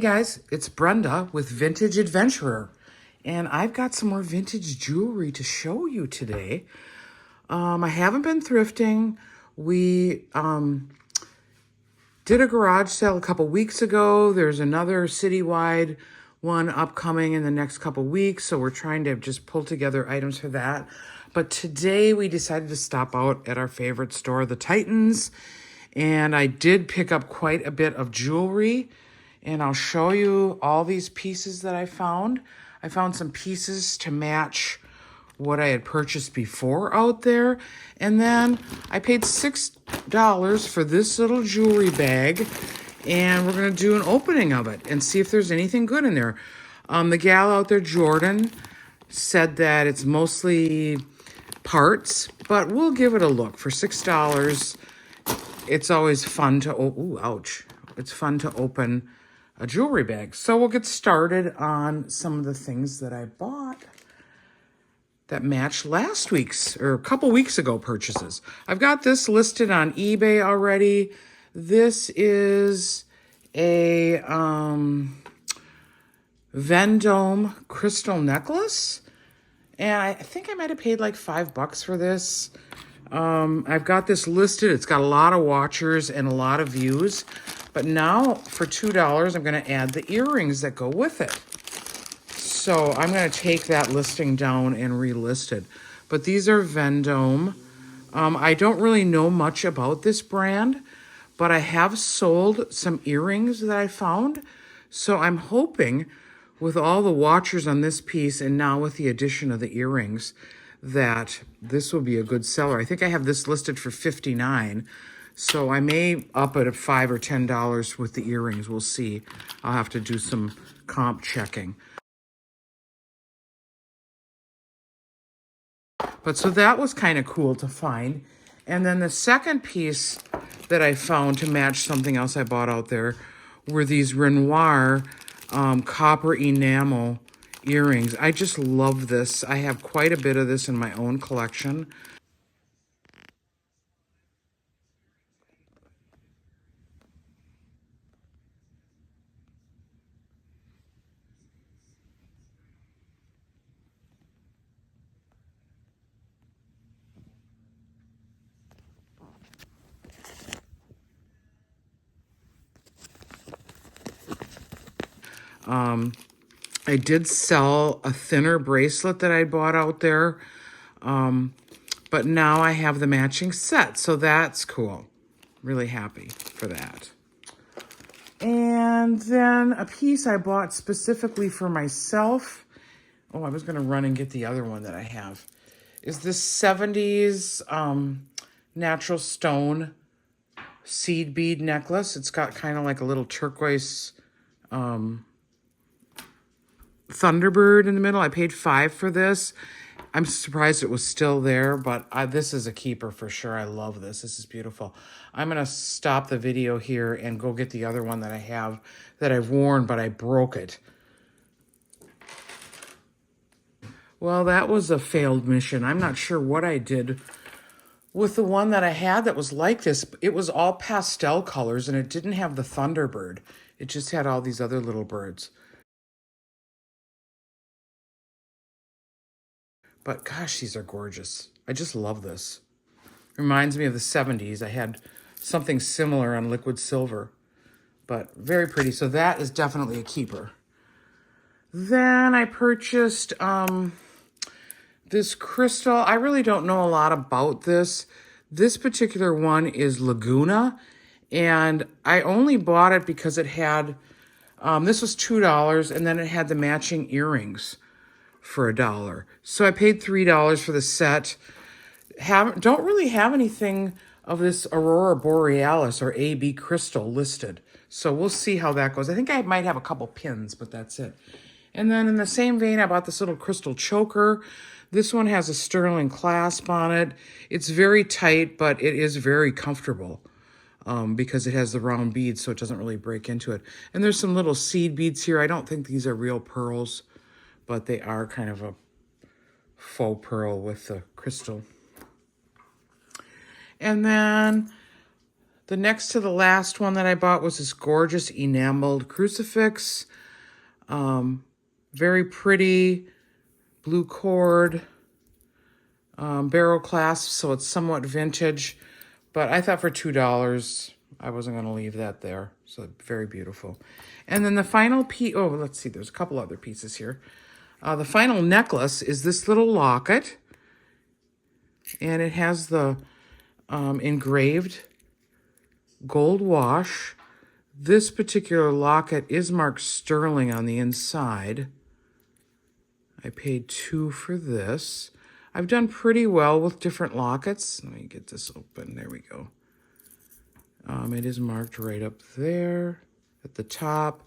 guys, it's Brenda with Vintage Adventurer, and I've got some more vintage jewelry to show you today. I haven't been thrifting. We did a garage sale a couple weeks ago. There's another citywide one upcoming in the next couple weeks, so we're trying to just pull together items for that. But today we decided to stop out at our favorite store, the Titans, and I did pick up quite a bit of jewelry. And I'll show you all these pieces that I found. I found some pieces to match what I had purchased before out there. And then I paid $6 for this little jewelry bag. And we're going to do an opening of it and see if there's anything good in there. The gal out there, Jordan, said that it's mostly parts, but we'll give it a look. For $6, it's always fun to, ooh, ouch. It's fun to open a jewelry bag. So we'll get started on some of the things that I bought that matched last week's or a couple weeks ago purchases. I've got this listed on eBay already. This is a Vendome crystal necklace. And I think I might have paid like $5 for this. I've got this listed. It's got a lot of watchers and a lot of views. But now for $2, I'm going to add the earrings that go with it. So I'm going to take that listing down and relist it. But these are Vendome. I don't really know much about this brand, but I have sold some earrings that I found. So I'm hoping with all the watchers on this piece and now with the addition of the earrings that this will be a good seller. I think I have this listed for $59. So I may up it at $5 or $10 with the earrings. We'll see. I'll have to do some comp checking. But so that was kind of cool to find. And then the second piece that I found to match something else I bought out there were these Renoir copper enamel earrings. I just love this. I have quite a bit of this in my own collection. I did sell a thinner bracelet that I bought out there, but now I have the matching set, so that's cool. Really happy for that. And then a piece I bought specifically for myself. Oh, I was going to run and get the other one that I have. Is this 70s natural stone seed bead necklace. It's got kind of like a little turquoise Thunderbird in the middle. I paid $5 for this. I'm surprised it was still there, but this is a keeper for sure. I love this. This is beautiful. I'm going to stop the video here and go get the other one that I have that I've worn, but I broke it. Well, that was a failed mission. I'm not sure what I did with the one that I had that was like this. It was all pastel colors, and it didn't have the Thunderbird. It just had all these other little birds. But gosh, these are gorgeous. I just love this. Reminds me of the 70s. I had something similar on liquid silver, but very pretty. So that is definitely a keeper. Then I purchased this crystal. I really don't know a lot about this. This particular one is Laguna, and I only bought it because it had, this was $2, and then it had the matching earrings for $1. So I paid $3 for the set. Don't really have anything of this Aurora Borealis or AB crystal listed. So we'll see how that goes. I think I might have a couple pins, but that's it. And then in the same vein, I bought this little crystal choker. This one has a sterling clasp on it. It's very tight, but it is very comfortable because it has the round beads, so it doesn't really break into it. And there's some little seed beads here. I don't think these are real pearls, but they are kind of a faux pearl with the crystal. And then The next to the last one that I bought was this gorgeous enameled crucifix. Very pretty, blue cord, barrel clasp, so it's somewhat vintage. But I thought for $2, I wasn't going to leave that there. So very beautiful. And then the final piece, oh, let's see, there's a couple other pieces here. The final necklace is this little locket. And it has the engraved gold wash. This particular locket is marked sterling on the inside. I paid $2 for this. I've done pretty well with different lockets. Let me get this open. There we go. It is marked right up there at the top.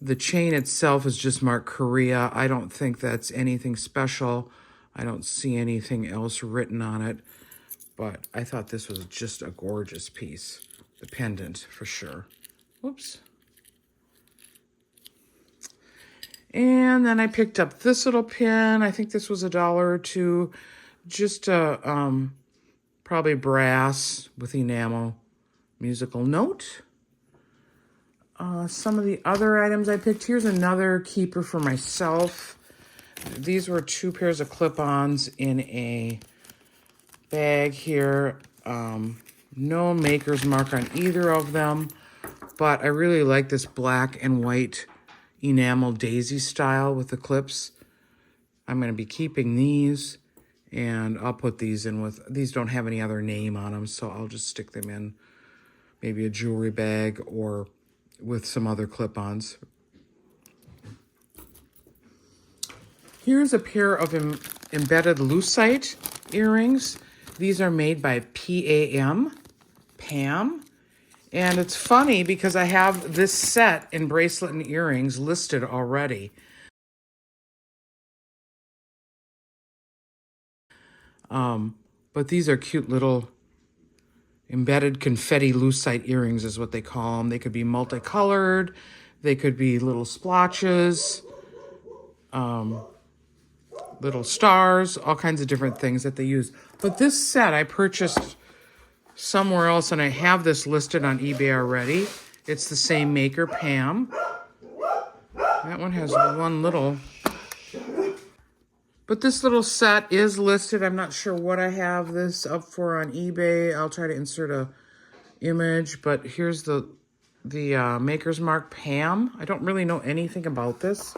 The chain itself is just marked Korea. I don't think that's anything special. I don't see anything else written on it. But I thought this was just a gorgeous piece. The pendant, for sure. Whoops. And then I picked up this little pin. I think this was $1 or $2. Just a probably brass with enamel musical note. Some of the other items I picked. Here's another keeper for myself. These were 2 pairs of clip-ons in a bag here. No maker's mark on either of them, but I really like this black and white enamel daisy style with the clips. I'm going to be keeping these, and I'll put these in with, these don't have any other name on them, so I'll just stick them in maybe a jewelry bag or with some other clip-ons. Here's a pair of embedded lucite earrings. These are made by Pam. And it's funny because I have this set in bracelet and earrings listed already. But these are cute little embedded confetti lucite earrings is what they call them. They could be multicolored. They could be little splotches, little stars, all kinds of different things that they use. But this set I purchased somewhere else, and I have this listed on eBay already. It's the same maker, Pam. That one has one little. But this little set is listed. I'm not sure what I have this up for on eBay. I'll try to insert a image, but here's the maker's mark, Pam. I don't really know anything about this,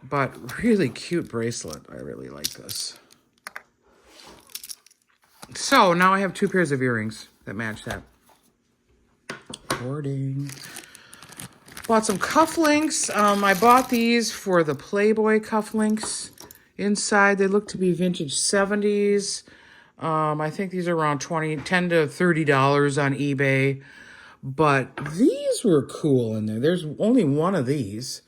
but really cute bracelet. I really like this. So now I have 2 pairs of earrings that match that. Hoarding. Bought some cufflinks. I bought these for the Playboy cufflinks. Inside, they look to be vintage 70s. I think these are around $10 to $30 on eBay. But these were cool in there. There's only one of these.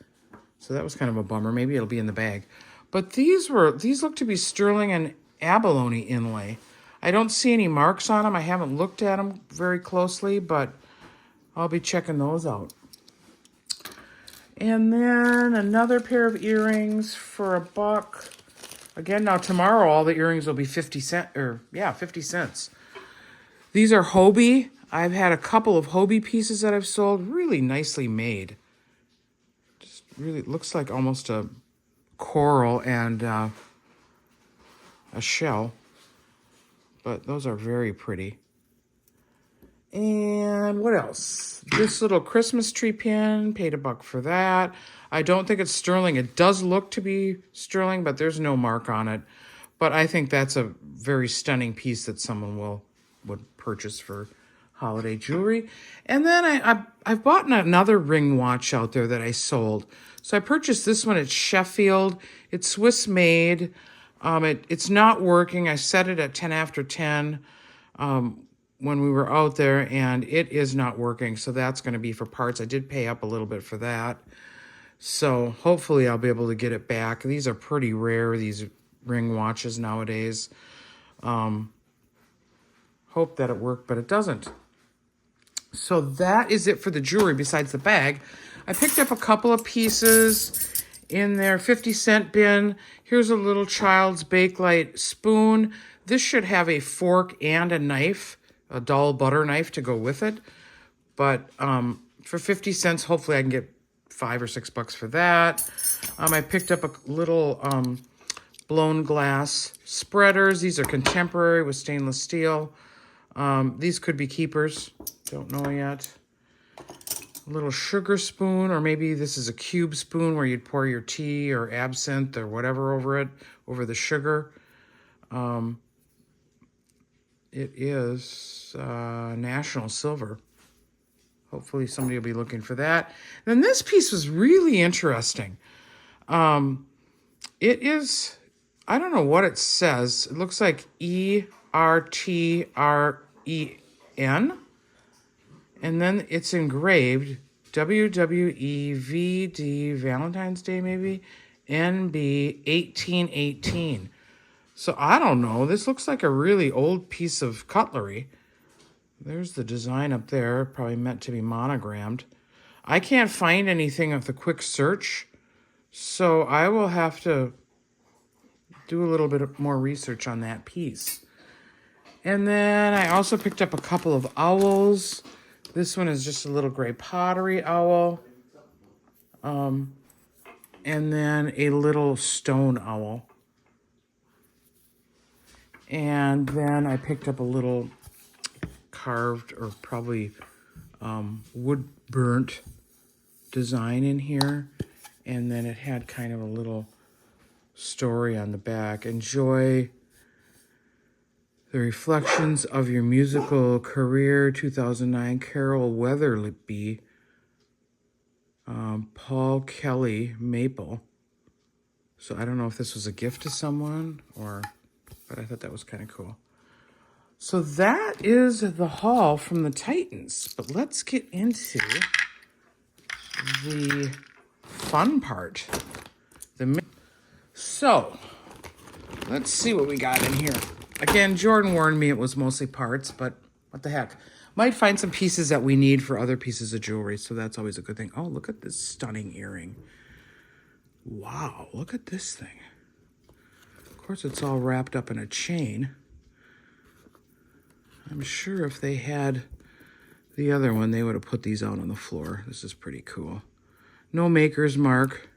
So that was kind of a bummer. Maybe it'll be in the bag. But these look to be sterling and abalone inlay. I don't see any marks on them. I haven't looked at them very closely, but I'll be checking those out. And then another pair of earrings for $1. Again, now tomorrow all the earrings will be 50 cents. These are Hobie. I've had a couple of Hobie pieces that I've sold. Really nicely made. Just really looks like almost a coral and a shell. But those are very pretty. And what else? This little Christmas tree pin, paid $1 for that. I don't think it's sterling. It does look to be sterling, but there's no mark on it. But I think that's a very stunning piece that someone would purchase for holiday jewelry. And then I've bought another ring watch out there that I sold. So I purchased this one at Sheffield. It's Swiss made. It's not working. I set it at 10 after 10 when we were out there, and it is not working. So that's going to be for parts. I did pay up a little bit for that. So hopefully I'll be able to get it back. These are pretty rare, these ring watches nowadays. Hope that it worked, but it doesn't. So that is it for the jewelry besides the bag. I picked up a couple of pieces in their 50-cent bin. Here's a little child's Bakelite spoon. This should have a fork and a knife a dull butter knife to go with it. But for 50 cents, hopefully I can get $5 or $6 for that. I picked up a little blown glass spreaders. These are contemporary with stainless steel. These could be keepers. Don't know yet. A little sugar spoon, or maybe this is a cube spoon where you'd pour your tea or absinthe or whatever over it, over the sugar. It is National Silver. Hopefully somebody will be looking for that. Then this piece was really interesting. It is, I don't know what it says. It looks like ERTREN. And then it's engraved WWEVD, Valentine's Day maybe, NB 1818. So I don't know. This looks like a really old piece of cutlery. There's the design up there, probably meant to be monogrammed. I can't find anything with a quick search, so I will have to do a little bit more research on that piece. And then I also picked up a couple of owls. This one is just a little gray pottery owl. And then a little stone owl. And then I picked up a little carved or probably wood burnt design in here. And then it had kind of a little story on the back. Enjoy the reflections of your musical career, 2009, Carol Weatherby, Paul Kelly, Maple. So I don't know if this was a gift to someone but I thought that was kind of cool. So that is the haul from the Titans. But let's get into the fun part. So let's see what we got in here. Again, Jordan warned me it was mostly parts, but what the heck. Might find some pieces that we need for other pieces of jewelry, so that's always a good thing. Oh, look at this stunning earring. Wow, look at this thing. Of course, it's all wrapped up in a chain. I'm sure if they had the other one, they would have put these out on the floor. This is pretty cool. No maker's mark.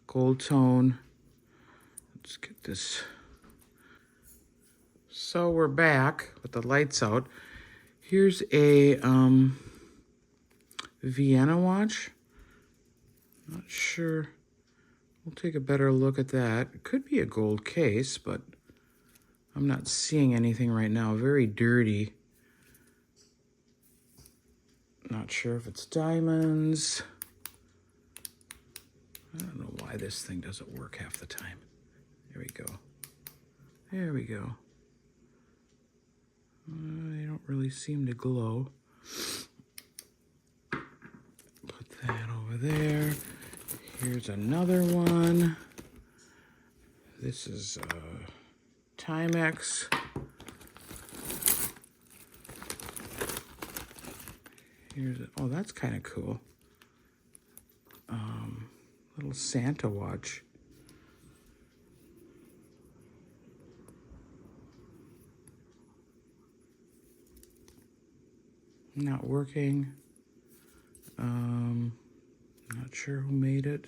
Gold tone. Let's get this. So we're back with the lights out. Here's a Vienna watch. Not sure. We'll take a better look at that. It could be a gold case, but I'm not seeing anything right now. Very dirty. Not sure if it's diamonds. I don't know why this thing doesn't work half the time. There we go. There we go. They don't really seem to glow. Put that over there. Here's another one. This is Timex. Oh, that's kind of cool. Little Santa watch. Not working. Not sure who made it.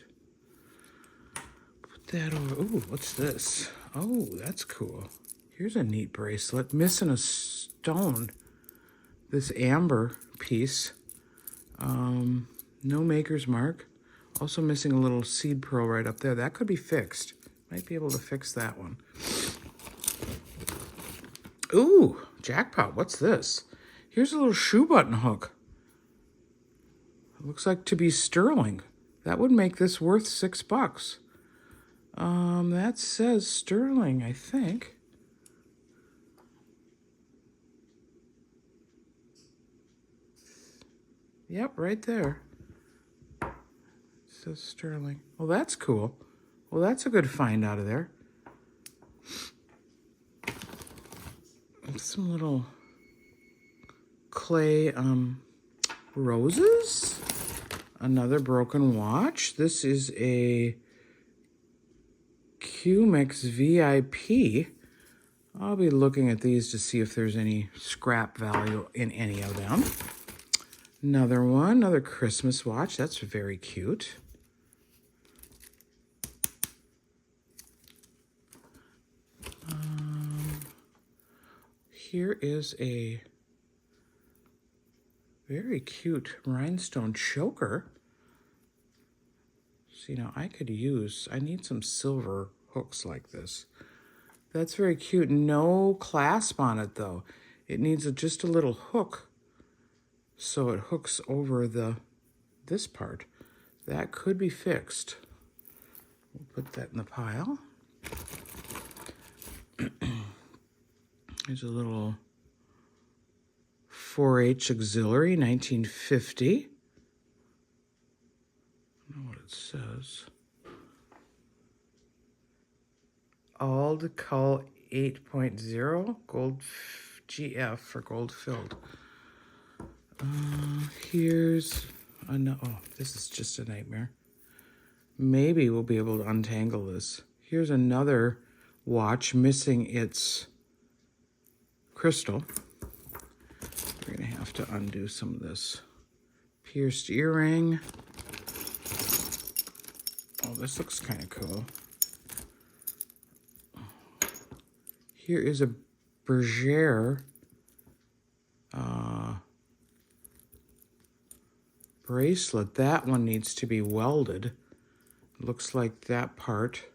Put that over. Ooh, what's this? Oh, that's cool. Here's a neat bracelet. Missing a stone. This amber piece. No maker's mark. Also missing a little seed pearl right up there. That could be fixed. Might be able to fix that one. Ooh, jackpot. What's this? Here's a little shoe button hook. It looks like to be sterling. That would make this worth $6. That says sterling, I think. Yep, right there. It says sterling. Well, that's cool. Well, that's a good find out of there. Some little clay roses. Another broken watch. This is a QMix VIP. I'll be looking at these to see if there's any scrap value in any of them. Another one, another Christmas watch. That's very cute. Here is a very cute rhinestone choker. See, now I need some silver hooks like this. That's very cute. No clasp on it though. It needs just a little hook so it hooks over this part. That could be fixed. We'll put that in the pile. There's a little 4-H auxiliary, 1950. I don't know what it says. Aldecol 8.0, gold GF for gold filled. Here's another, oh, this is just a nightmare. Maybe we'll be able to untangle this. Here's another watch missing its crystal. We're gonna have to undo some of this. Pierced earring. Oh, this looks kind of cool. Here is a Bergère bracelet. That one needs to be welded. Looks like that part.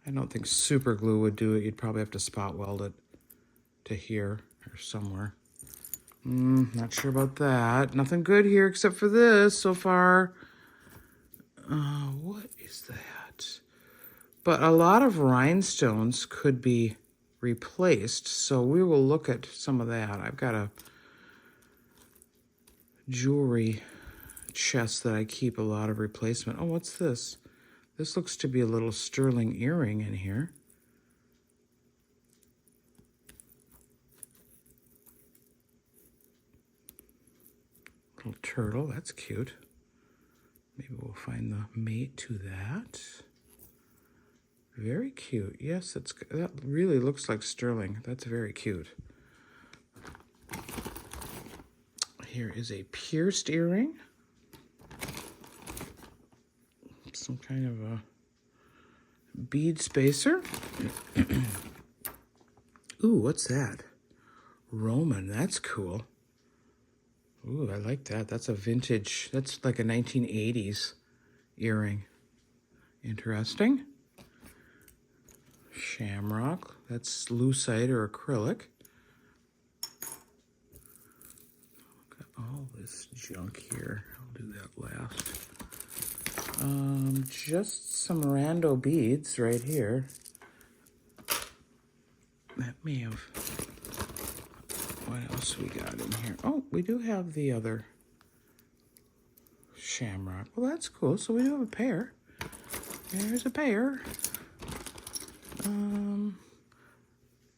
I don't think super glue would do it. You'd probably have to spot weld it to here or somewhere. Not sure about that. Nothing good here except for this so far. What is that? But a lot of rhinestones could be replaced, so we will look at some of that. I've got a jewelry chest that I keep a lot of replacement. Oh, what's this? This looks to be a little sterling earring in here. Little turtle, that's cute. Maybe we'll find the mate to that. Very cute. Yes, that really looks like sterling. That's very cute. Here is a pierced earring. Some kind of a bead spacer. Ooh, what's that? Roman, that's cool. Ooh, I like that. That's a vintage, that's like a 1980s earring. Interesting. Shamrock, that's lucite or acrylic. Got all this junk here. I'll do that last. Just some rando beads right here. That may have, what else we got in here? Oh, we do have the other shamrock. Well, that's cool. So we do have a pair. There's a pair.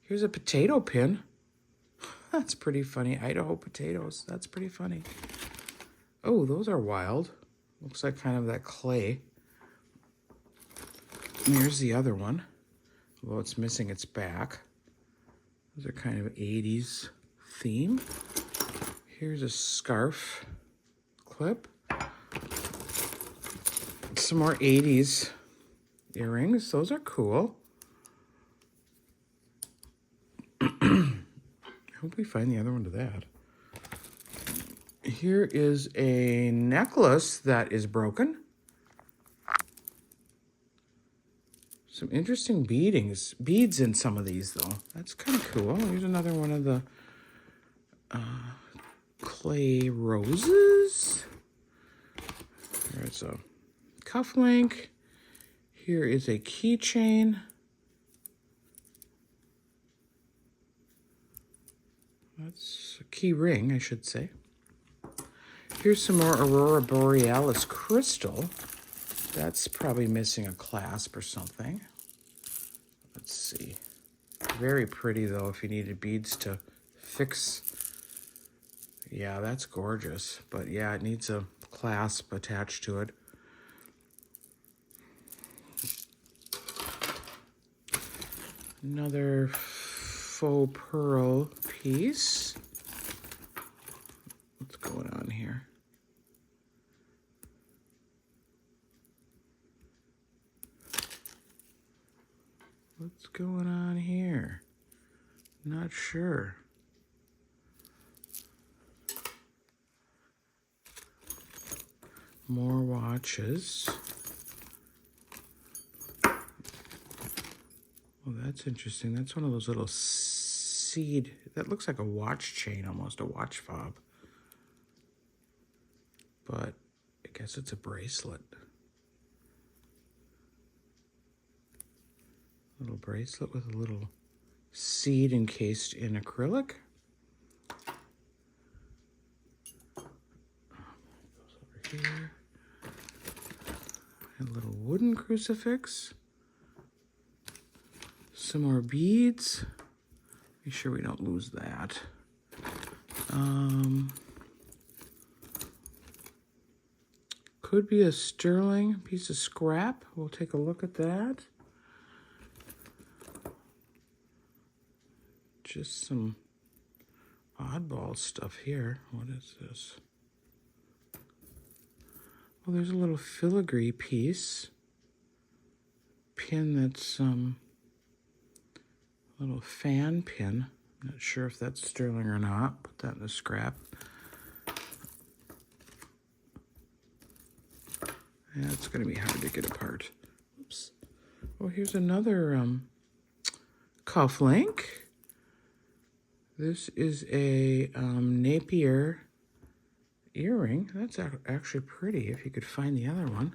Here's a potato pin. That's pretty funny. Idaho potatoes. That's pretty funny. Oh, those are wild. Looks like kind of that clay. And here's the other one. Well, it's missing its back. Those are kind of 80s theme. Here's a scarf clip. Some more 80s earrings. Those are cool. I hope we find the other one to that. Here is a necklace that is broken. Some interesting beads in some of these though. That's kind of cool. Here's another one of the clay roses. There's a cufflink. Here is a keychain. That's a key ring, I should say. Here's some more Aurora Borealis crystal. That's probably missing a clasp or something. Let's see. Very pretty though if you needed beads to fix. Yeah, that's gorgeous. But yeah, it needs a clasp attached to it. Another faux pearl piece. What's going on here? What's going on here? Not sure. More watches. Oh, that's interesting. That's one of those little seed. That looks like a watch chain, almost a watch fob. But I guess it's a bracelet. Little bracelet with a little seed encased in acrylic. Goes over here. A little wooden crucifix. Some more beads. Make sure we don't lose that. Could be a sterling piece of scrap. We'll take a look at that. Just some oddball stuff here. What is this? Well, there's a little filigree piece. Pin that's a little fan pin. I'm not sure if that's sterling or not. Put that in the scrap. Yeah, it's going to be hard to get apart. Oops. Oh, here's another cuff link. This is a Napier earring. That's actually pretty, if you could find the other one.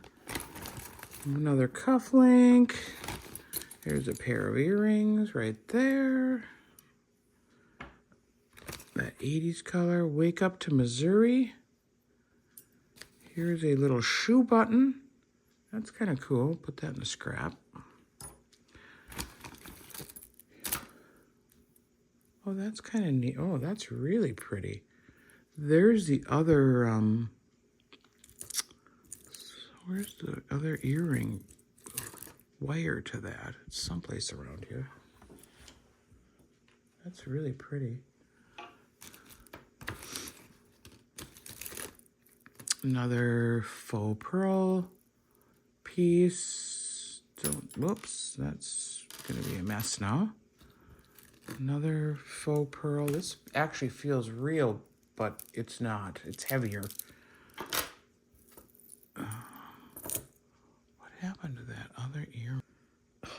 Another cuff link. Here's a pair of earrings right there. That 80s color. Wake Up to Missouri. Here's a little shoe button. That's kind of cool. Put that in the scrap. Oh, that's kind of neat. Oh, that's really pretty. There's the other, where's the other earring wire to that? It's someplace around here. That's really pretty. Another faux pearl piece. Whoops, that's gonna be a mess now. Another faux pearl. This actually feels real, but it's not. It's heavier. What happened to that other ear? Oh,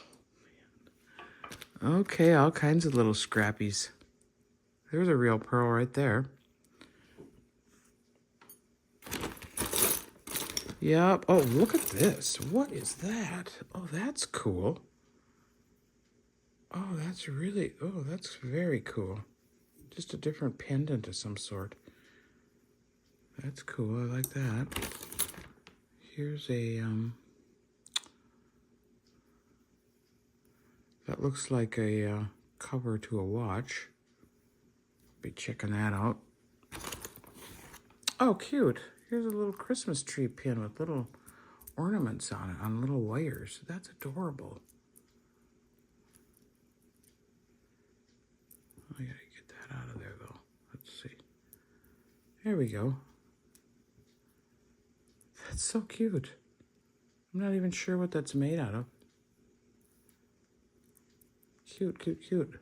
man. Okay, all kinds of little scrappies. There's a real pearl right there. Yep. Oh, look at this. What is that? Oh, that's cool. Oh, that's really, oh, that's very cool. Just a different pendant of some sort. That's cool. I like that. Here's a, that looks like a cover to a watch. Be checking that out. Oh, cute. Here's a little Christmas tree pin with little ornaments on it, on little wires. That's adorable. I gotta get that out of there, though. Let's see. There we go. That's so cute. I'm not even sure what that's made out of. Cute, cute, cute.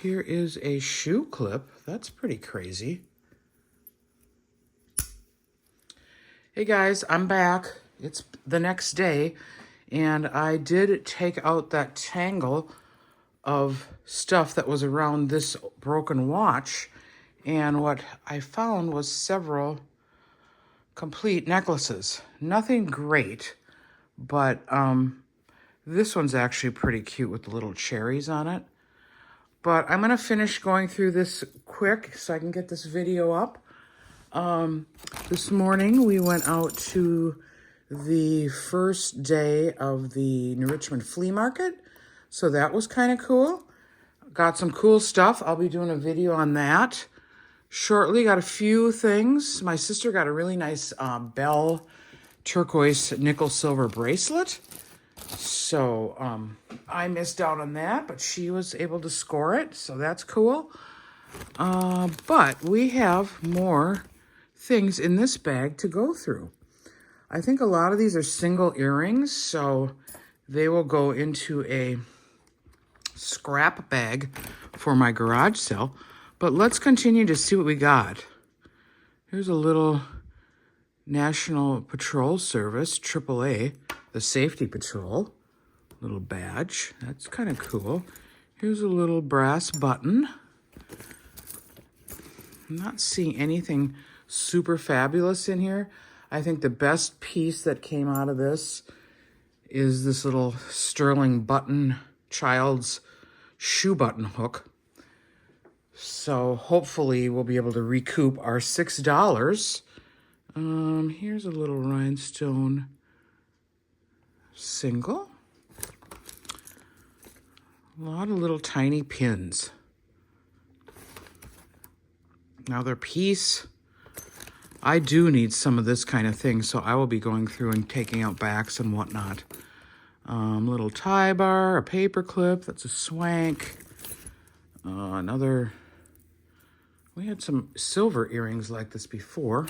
Here is a shoe clip. That's pretty crazy. Hey guys, I'm back. It's the next day, and I did take out that tangle of stuff that was around this broken watch, and what I found was several complete necklaces. Nothing great, but this one's actually pretty cute with the little cherries on it. But I'm gonna finish going through this quick so I can get this video up. This morning we went out to the first day of the New Richmond Flea Market. So that was kind of cool. Got some cool stuff. I'll be doing a video on that shortly. Got a few things. My sister got a really nice Bell turquoise nickel silver bracelet. So I missed out on that, but she was able to score it, so that's cool. But we have more things in this bag to go through. I think a lot of these are single earrings, so they will go into a scrap bag for my garage sale. But let's continue to see what we got. Here's a little National Patrol Service, AAA, the Safety Patrol. Little badge. That's kind of cool. Here's a little brass button. I'm not seeing anything super fabulous in here. I think the best piece that came out of this is this little sterling button, child's shoe button hook. So hopefully we'll be able to recoup our $6. Here's a little rhinestone single. A lot of little tiny pins. Another piece. I do need some of this kind of thing, so I will be going through and taking out backs and whatnot. Little tie bar, a paper clip, that's a swank. Another, we had some silver earrings like this before.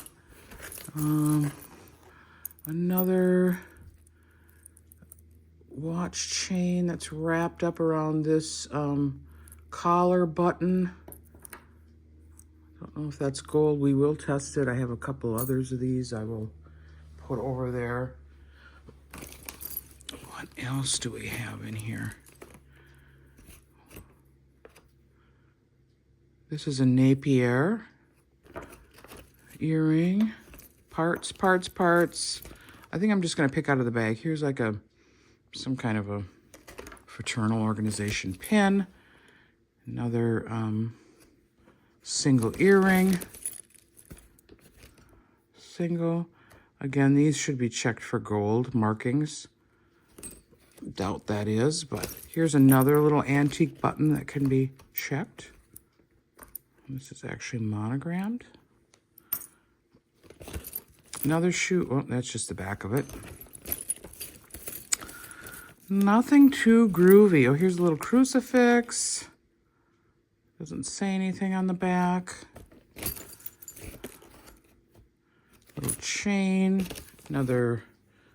Another watch chain that's wrapped up around this collar button. Don't know if that's gold. We will test it. I have a couple others of these I will put over there. What else do we have in here? This is a Napier earring. Parts. I think I'm just going to pick out of the bag. Here's like some kind of a fraternal organization pin. Another single earring. Single. Again, these should be checked for gold markings. Doubt that is, but here's another little antique button that can be checked. This is actually monogrammed. Another shoe. Oh, that's just the back of it. Nothing too groovy. Oh, here's a little crucifix. Doesn't say anything on the back. Little chain. Another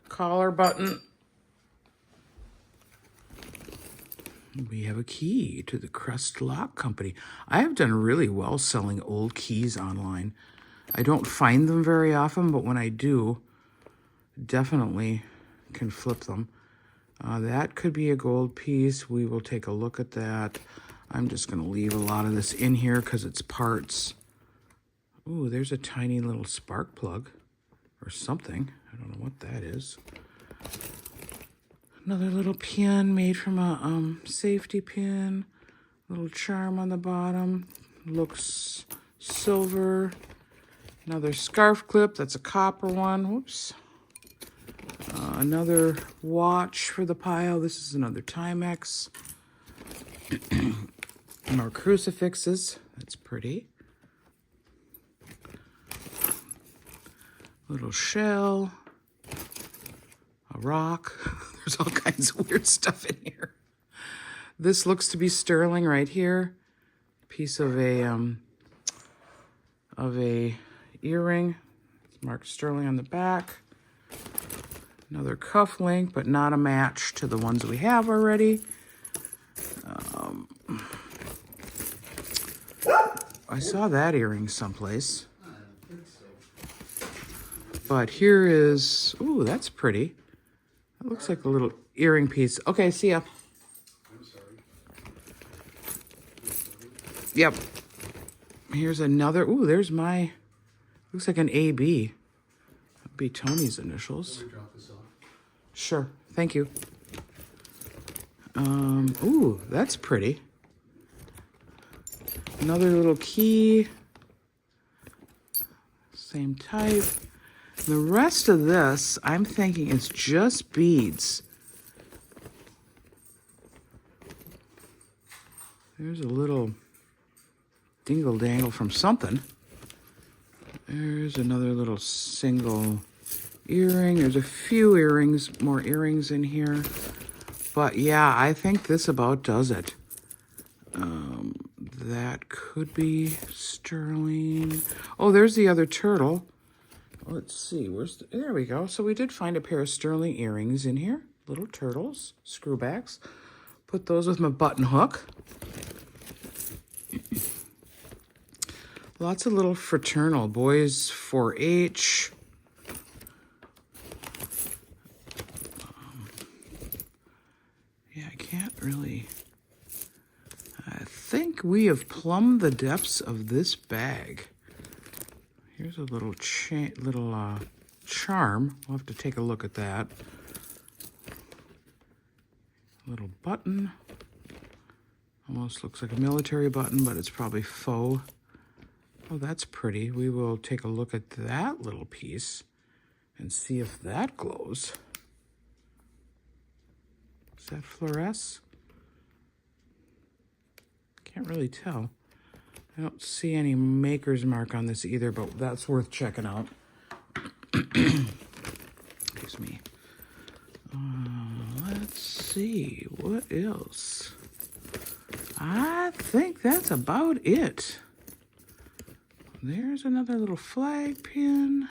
collar button. We have a key to the Crest Lock Company. I have done really well selling old keys online. I don't find them very often, but when I do, definitely can flip them. That could be a gold piece. We will take a look at that. I'm just going to leave a lot of this in here because it's parts. Ooh, there's a tiny little spark plug or something. I don't know what that is. Another little pin made from a safety pin. Little charm on the bottom. Looks silver. Another scarf clip. That's a copper one. Whoops. Another watch for the pile. This is another Timex. More crucifixes. That's pretty. Little shell. A rock. There's all kinds of weird stuff in here. This looks to be sterling right here. Piece of a earring. It's marked sterling on the back. Another cuff link, but not a match to the ones we have already. I saw that earring someplace. But here is, ooh, that's pretty. That looks like a little earring piece. Okay, see ya. I'm sorry. Yep. Here's another, ooh, there's my, looks like an AB. That'd be Tony's initials. Can we drop this off? Sure, thank you. Ooh, that's pretty. Another little key. Same type. The rest of this, I'm thinking it's just beads. There's a little dingle-dangle from something. There's another little single earring. There's a few earrings, more earrings in here. But yeah, I think this about does it. That could be sterling. Oh, there's the other turtle. Let's see, there we go. So we did find a pair of sterling earrings in here. Little turtles, screwbacks. Put those with my button hook. Lots of little fraternal, boys 4-H. Yeah, I can't really... I think we have plumbed the depths of this bag. Here's a little charm. We'll have to take a look at that. Little button. Almost looks like a military button, but it's probably faux. Oh, that's pretty. We will take a look at that little piece and see if that glows. Does that fluoresce? Can't really tell. I don't see any maker's mark on this either, but that's worth checking out. Excuse me. Let's see. What else? I think that's about it. There's another little flag pin.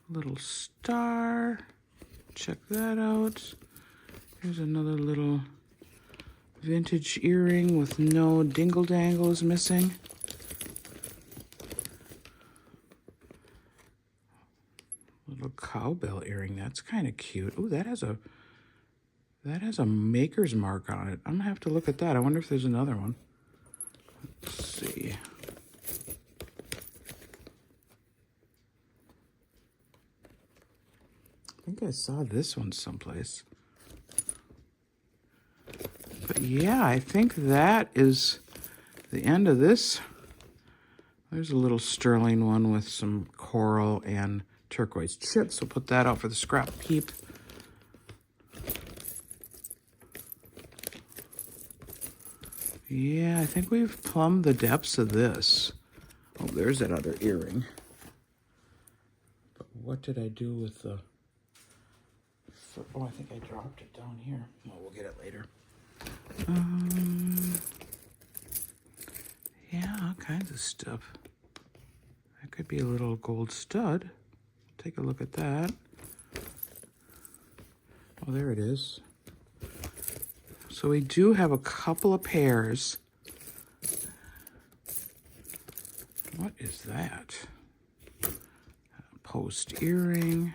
Little star. Check that out. Here's another little vintage earring with no dingle dangles missing. Little cowbell earring. That's kind of cute. Oh, that has a maker's mark on it. I'm gonna have to look at that. I wonder if there's another one. Let's see. I think I saw this one someplace. But yeah, I think that is the end of this. There's a little sterling one with some coral and turquoise chips. We'll put that out for the scrap heap. Yeah, I think we've plumbed the depths of this. Oh, there's that other earring. But what did I do with the... Oh, I think I dropped it down here. Well, we'll get it later. Yeah, all kinds of stuff. That could be a little gold stud. Take a look at that. Oh, there it is. So we do have a couple of pairs. What is that? Post earring.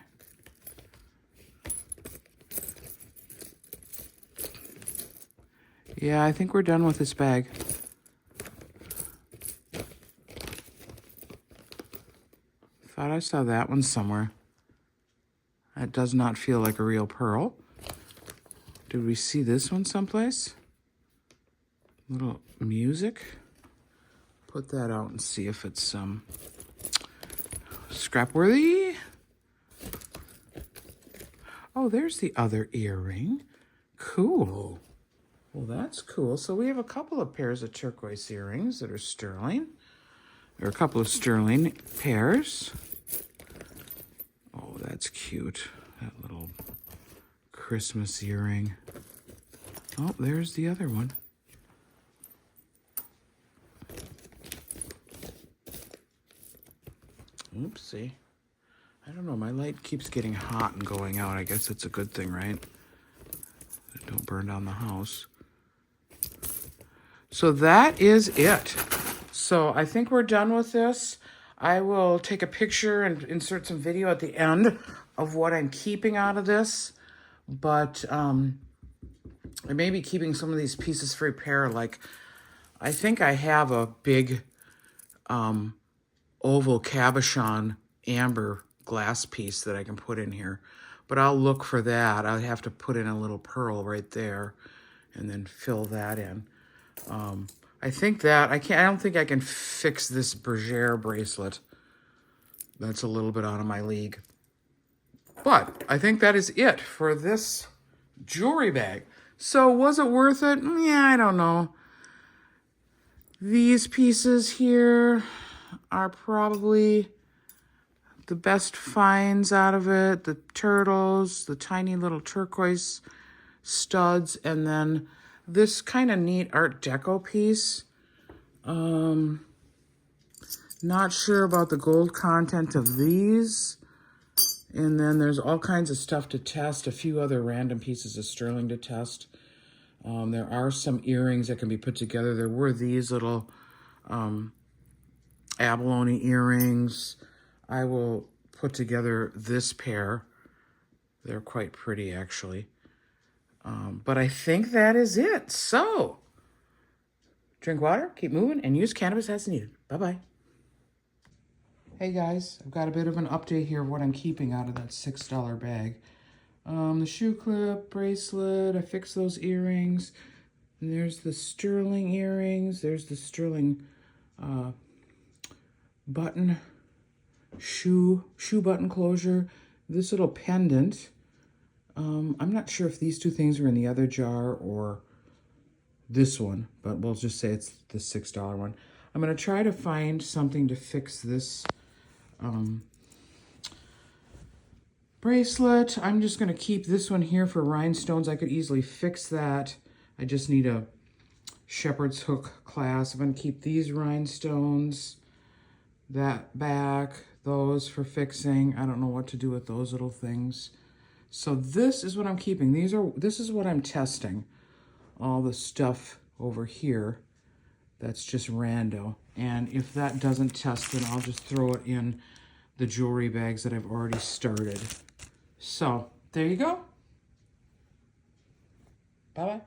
Yeah, I think we're done with this bag. Thought I saw that one somewhere. That does not feel like a real pearl. Did we see this one someplace? Little music. Put that out and see if it's scrap worthy. Oh, there's the other earring. Cool. Well, that's cool. So we have a couple of pairs of turquoise earrings that are sterling. There are a couple of sterling pairs. Oh, that's cute. That little Christmas earring. Oh, there's the other one. Oopsie. I don't know. My light keeps getting hot and going out. I guess it's a good thing, right? Don't burn down the house. So that is it. So I think we're done with this. I will take a picture and insert some video at the end of what I'm keeping out of this. But I may be keeping some of these pieces for repair. Like, I think I have a big oval cabochon amber glass piece that I can put in here. But I'll look for that. I'll have to put in a little pearl right there and then fill that in. I think that I don't think I can fix this Bergère bracelet. That's a little bit out of my league. But I think that is it for this jewelry bag. So was it worth it? Yeah, I don't know. These pieces here are probably the best finds out of it. The turtles, the tiny little turquoise studs, and then this kind of neat Art Deco piece. Not sure about the gold content of these. And then there's all kinds of stuff to test, a few other random pieces of sterling to test. There are some earrings that can be put together. There were these little abalone earrings. I will put together this pair. They're quite pretty, actually. But I think that is it. So, drink water, keep moving, and use cannabis as needed. Bye-bye. Hey guys, I've got a bit of an update here of what I'm keeping out of that $6 bag. The shoe clip, bracelet, I fixed those earrings. And there's the sterling earrings. There's the sterling button, shoe button closure. This little pendant. I'm not sure if these two things are in the other jar or this one, but we'll just say it's the $6 one. I'm going to try to find something to fix this bracelet. I'm just going to keep this one here for rhinestones. I could easily fix that. I just need a shepherd's hook clasp. I'm going to keep these rhinestones, that back, those for fixing. I don't know what to do with those little things. So this is what I'm keeping. This is what I'm testing. All the stuff over here that's just rando. And if that doesn't test, then I'll just throw it in the jewelry bags that I've already started. So, there you go. Bye-bye.